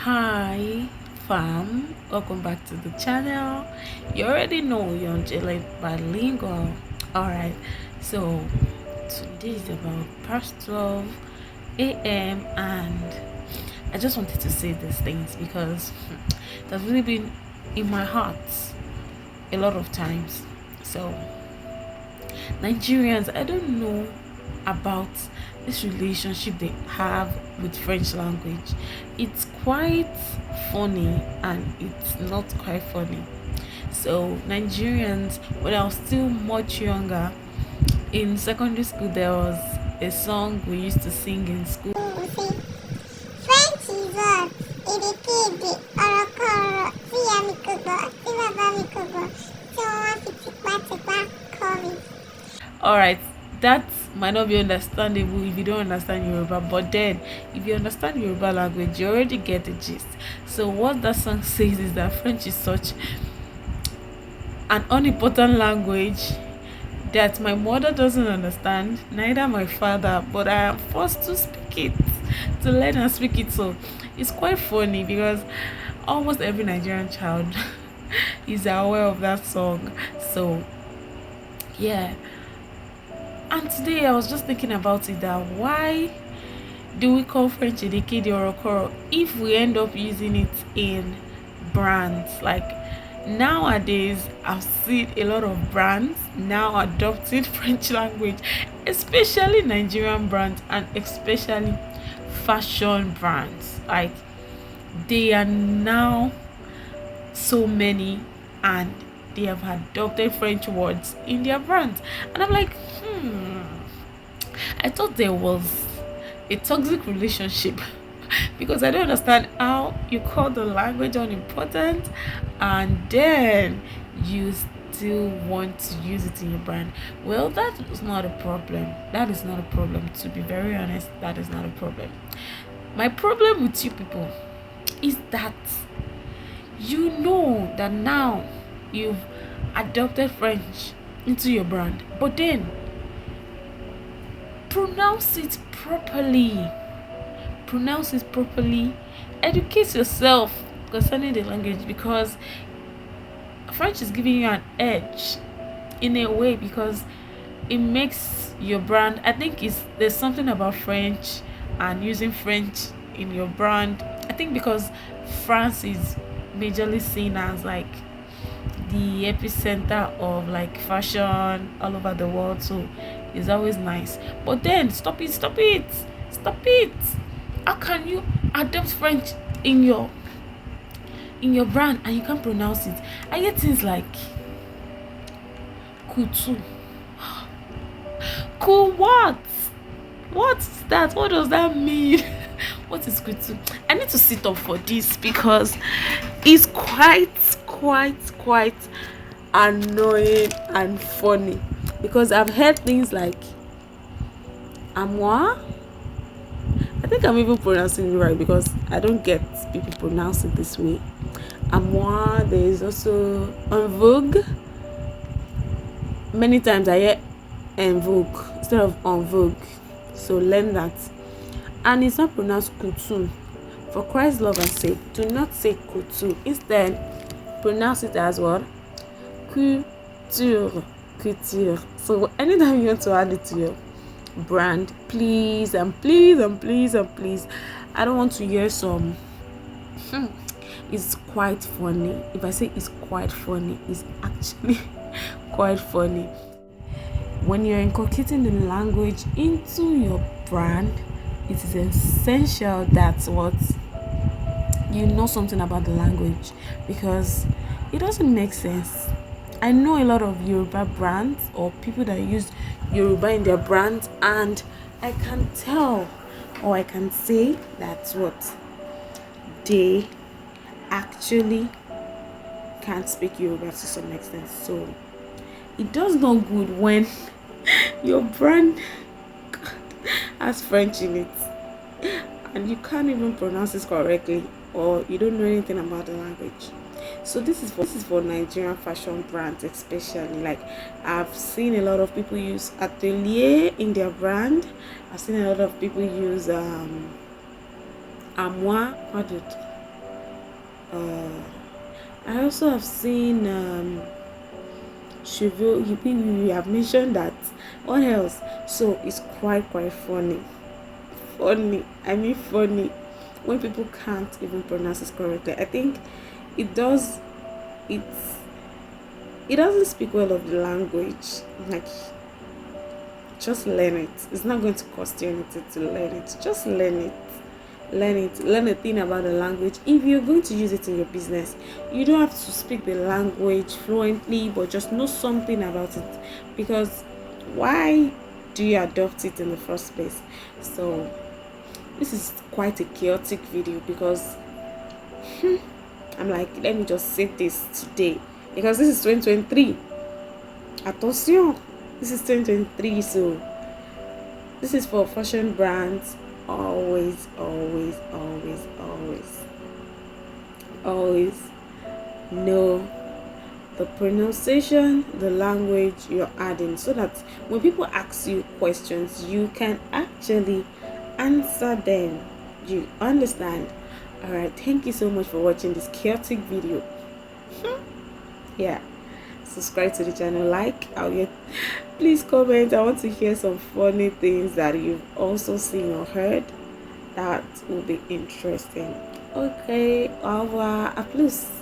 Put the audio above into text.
Hi fam, welcome back to the channel. You already know you're Angelic Bilingual. Alright, so today is about past 12 a.m. and I just wanted to say these things because that's really been in my heart a lot of times. So Nigerians, I don't know about this relationship they have with French language. It's quite funny and it's not quite funny. So Nigerians, when I was still much younger, in secondary school there was a song we used to sing in school. French is what? Irritated, orokoro, tiyamikugo, tibabamikugo, tiwafitipa, calling. Alright, that might not be understandable if you don't understand Yoruba, but then if you understand Yoruba language, you already get the gist. So what that song says is that French is such an unimportant language that my mother doesn't understand, neither my father, but I am forced to speak it, to learn and speak it. So it's quite funny because almost every Nigerian child is aware of that song. So yeah. And today I was just thinking about it, that why do we call French Edekede or Okoro if we end up using it in brands? Like nowadays, I've seen a lot of brands now adopting French language, especially Nigerian brands and especially fashion brands. Like they are now so many and they have adopted French words in their brands. And I'm like, I thought there was a toxic relationship because I don't understand how you call the language unimportant and then you still want to use it in your brand. Well, that is not a problem. That is not a problem. To be very honest, that is not a problem. My problem with you people is that you know that now you've adopted French into your brand, but then pronounce it properly. Pronounce it properly. Educate yourself concerning the language because French is giving you an edge in a way because it makes your brand. I think it's there's something about French and using French in your brand. I think because France is majorly seen as like the epicenter of like fashion all over the world, so it's always nice. But then stop it. How can you adopt French in your brand and you can't pronounce it? I get things like kutu. Cool, what's that? What does that mean? What is kutu? I need to sit up for this because it's quite annoying and funny because I've heard things like amwa. I think I'm even pronouncing it right because I don't get people pronounce it this way. Amwa. There is also en vogue. Many times I hear en vogue instead of en vogue, so learn that. And it's not pronounced kutu. For Christ's love and sake, do not say kutu. Instead, pronounce it as what? Couture. So anytime you want to add it to your brand, please and please and please and please, I don't want to hear some it's quite funny. If I say it's quite funny, it's actually quite funny. When you're inculcating the language into your brand, it is essential that what you know something about the language because it doesn't make sense. I know a lot of Yoruba brands or people that use Yoruba in their brands, and I can tell or I can say that's what they actually can't speak Yoruba to some extent. So it does not good when your brand has French in it and you can't even pronounce it correctly or you don't know anything about the language. So this is for Nigerian fashion brands especially. Like I've seen a lot of people use atelier in their brand. I've seen a lot of people use amwa. uh I also have seen Cheveux. You have mentioned that. What else? So it's quite funny. Funny. I mean funny. When people can't even pronounce it correctly. I think it does it's it doesn't speak well of the language. Like, just learn it. It's not going to cost you anything to learn it. Just learn it. Learn it. Learn a thing about the language. If you're going to use it in your business, you don't have to speak the language fluently, but just know something about it. Because why do you adopt it in the first place? So this is quite a chaotic video because I'm like, let me just say this today because this is 2023. Attention, this is 2023, so this is for fashion brands. Always, always, always, always, always know the pronunciation, the language you're adding, so that when people ask you questions, you can actually answer them. You understand? All right, thank you so much for watching this chaotic video. Yeah, subscribe to the channel, please comment. I want to hear some funny things that you've also seen or heard. That will be interesting. Okay, au revoir, à plus.